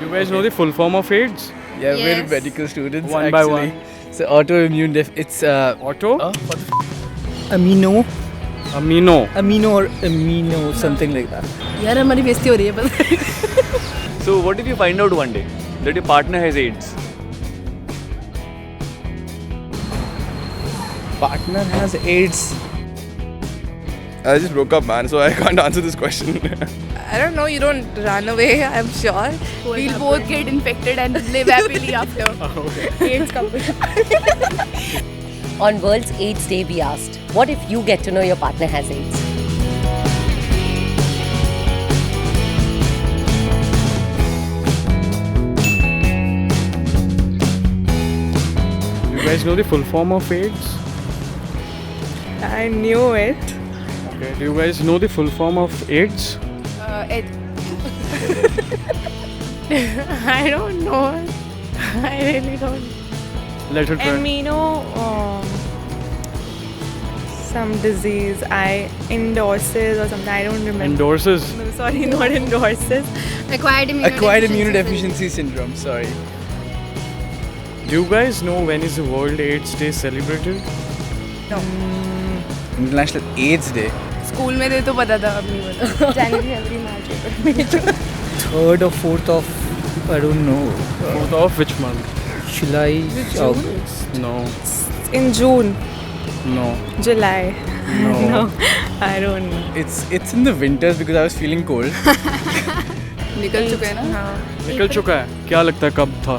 You guys know the full form of AIDS? Yeah, we're Yes. medical students. One actually. by one. So autoimmune. It's Auto? amino Amino. or amino something like that. यार हमारी बेइज्जती हो रही है बस. So what if you find out one day that your partner has AIDS? Partner has AIDS. I just broke up, man, so I can't answer this question. I don't know, you don't run away, I'm sure. We'll both get infected and live happily after. AIDS couple. On World's AIDS Day, we asked, what if you get to know your partner has AIDS? You guys know the full form of AIDS? I knew it. Okay. Do you guys know the full form of AIDS? I don't know. I really don't. Let it try. Amino, some disease. I endorses or something. I don't remember. Endorses. No, sorry, not endorses. Acquired Acquired immunodeficiency syndrome. Sorry. Do you guys know when is the World AIDS Day celebrated? International AIDS Day. School में दे तो पता था, अब नहीं पता. January, February, March. 3rd or 4th of I don't know. 4th of which month? July. August. No. In June, No. July. No. I don't know. It's in the winters because I was feeling cold. निकल चुके हैं ना? हाँ. निकल चुका है. क्या लगता है कब था?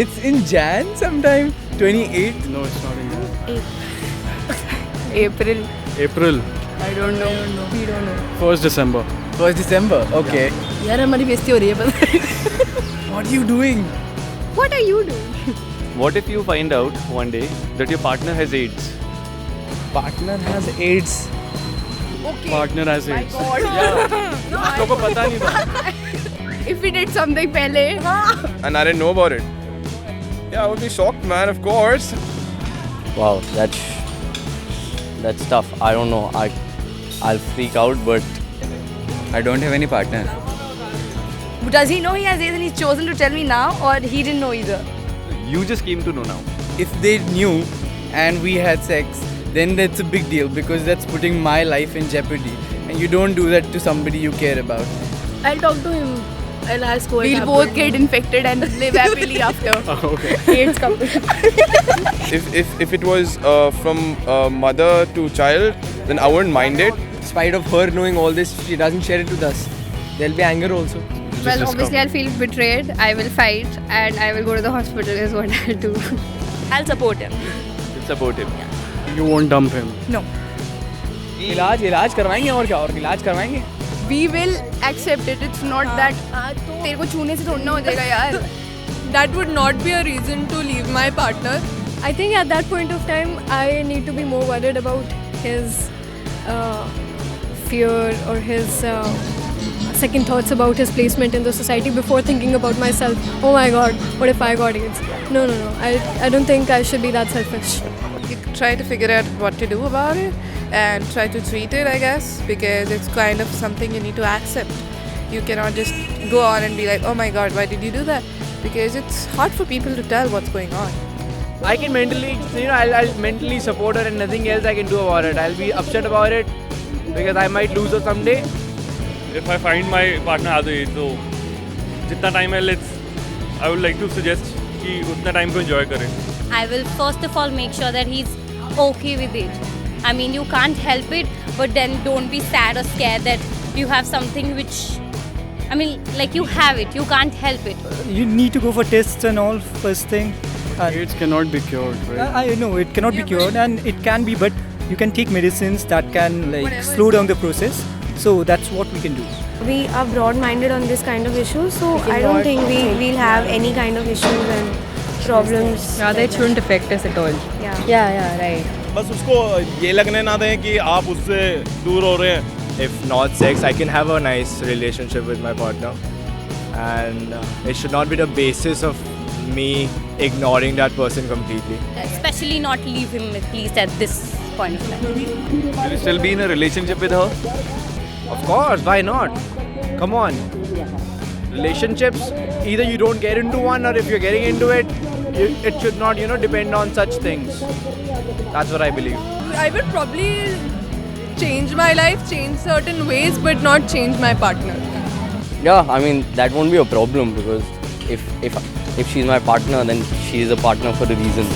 It's in Jan sometime. 28th. No, it's not in Jan. April. April. I don't know. We don't know. 1st December. 1st December. Okay. यार हमारी बेइज्जती हो रही है बस. What are you doing? What are you doing? What if you find out one day that your partner has AIDS? Partner has AIDS. Partner has AIDS. बच्चों को पता नहीं था. If we did something पहले. And I didn't know about it. Yeah, I would be shocked, man, of course. Wow, that's tough. I don't know. I'll freak out, but I don't have any partner. Does he know he has AIDS and he's chosen to tell me now, or he didn't know either? you just came to know now. If they knew and we had sex, then that's a big deal because that's putting my life in jeopardy. And you don't do that to somebody you care about. I'll talk to him. I'll ask what We'll both get infected and live happily after. Okay. AIDS couple. If it was from mother to child, then I wouldn't mind it. In spite of her knowing all this, she doesn't share it with us. There'll be anger also. Well, obviously I'll feel betrayed. I will fight and I will go to the hospital is what I'll do. I'll support him. It's about him. You won't dump him. No. इलाज करवाएंगे और क्या और इलाज करवाएंगे. We will accept it. It's not that तेरे को छूने से थोड़ा ना हो जाएगा यार. That would not be a reason to leave my partner. I think at that point of time, I need to be more worried about his fear or his second thoughts about his placement in the society before thinking about myself. Oh my God, what if I got AIDS? No. I don't think I should be that selfish. You try to figure out what to do about it and try to treat it, I guess, because it's kind of something you need to accept. You cannot just go on and be like, oh my God, why did you do that? Because it's hard for people to tell what's going on. I can mentally, I'll mentally support her and nothing else I can do about it. I'll be upset about it because I might lose her someday. If I find my partner has AIDS, so जितना time है I would like to suggest कि उतना time को enjoy करें. I will first of all make sure that he's okay with it. I mean, you can't help it, but then don't be sad or scared that you have something which, I mean, like you have it, you can't help it. You need to go for tests and all first thing. AIDS cannot be cured, right? I know it cannot be cured and it can be, but you can take medicines that can like slow down the process. So that's what we can do. We are broad-minded on this kind of issues, so I don't think we'll have any kind of issues and problems. Yeah, they shouldn't affect us at all. Yeah, right. बस उसको ये लगने ना दें कि आप उससे दूर हो रहे हैं. If not sex, I can have a nice relationship with my partner, and it should not be the basis of me ignoring that person completely. Especially not leave him at least at this point of time. Will you still be in a relationship with her? Of course, why not? Come on. relationships, either you don't get into one, or if you're getting into it, it should not, depend on such things. That's what I believe. I would probably change my life, change certain ways, but not change my partner. Yeah, I mean that won't be a problem because if she's my partner, then she is a partner for a reason.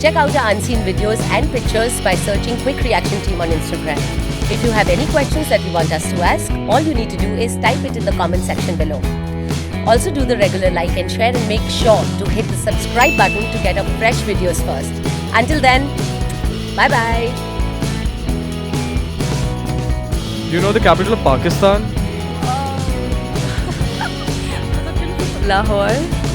Check out our unseen videos and pictures by searching Quick Reaction Team on Instagram. If you have any questions that you want us to ask, all you need to do is type it in the comment section below. Also do the regular like and share, and make sure to hit the subscribe button to get our fresh videos first. Until then, bye bye. Do you know the capital of Pakistan? Lahore.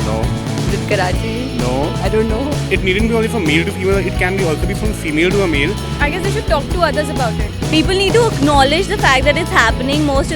No. Is it Karachi? No. I don't know. It needn't be only from male to female, it can be also be from female to a male. I guess they should talk to others about it. People need to acknowledge the fact that it's happening. Most